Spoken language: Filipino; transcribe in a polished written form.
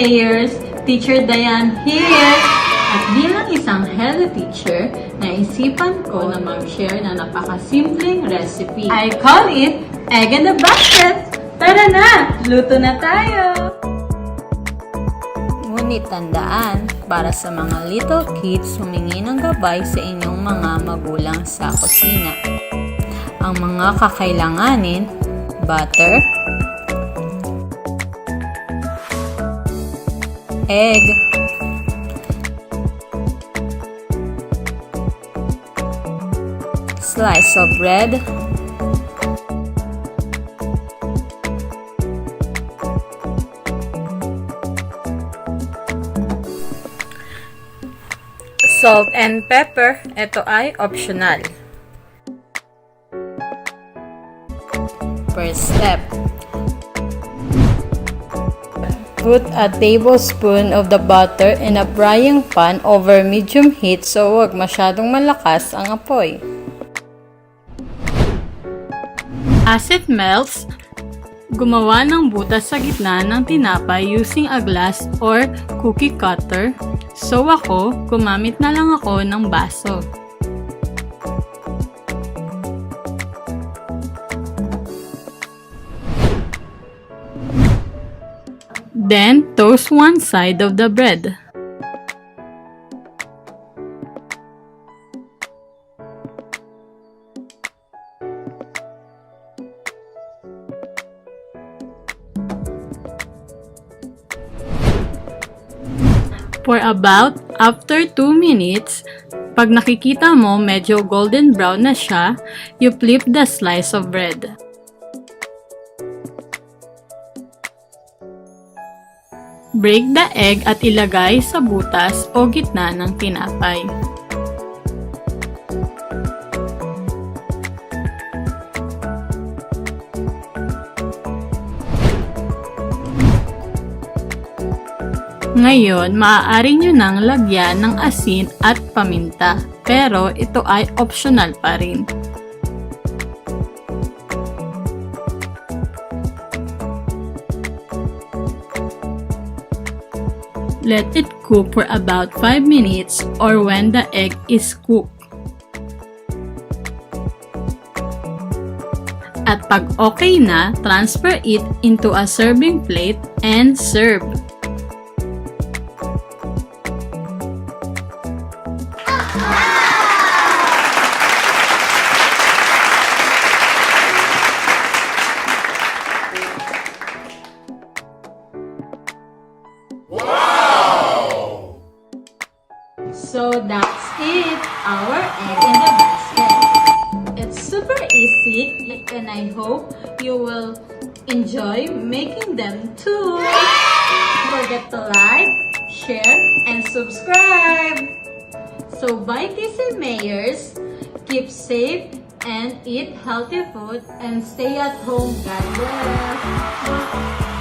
TCMayerS, Teacher Diane here. At bilang isang healthy teacher, naisipan ko na mag-share na napakasimpleng recipe. I call it Egg in the Basket! Tara na! Luto na tayo! Ngunit tandaan, para sa mga little kids, humingi ng gabay sa inyong mga magulang sa kusina. Ang mga kakailanganin, butter, egg, slice of bread, salt and pepper. Ito ay optional. First step, put a tablespoon of the butter in a frying pan over medium heat so huwag masyadong malakas ang apoy. As it melts, gumawa ng butas sa gitna ng tinapay using a glass or cookie cutter. So ako, gumamit na lang ako ng baso. Then, toast one side of the bread. For about after 2 minutes, pag nakikita mo medyo golden brown na siya, you flip the slice of bread. Break the egg at ilagay sa butas o gitna ng tinapay. Ngayon, maaari nyo nang lagyan ng asin at paminta, pero ito ay optional pa rin. Let it cook for about 5 minutes or when the egg is cooked. At pag okay na, transfer it into a serving plate and serve. So that's it, our egg in the basket. It's super easy and I hope you will enjoy making them too. Don't forget to like, share, and subscribe. So bye TCMayerS, keep safe and eat healthy food and stay at home. God bless.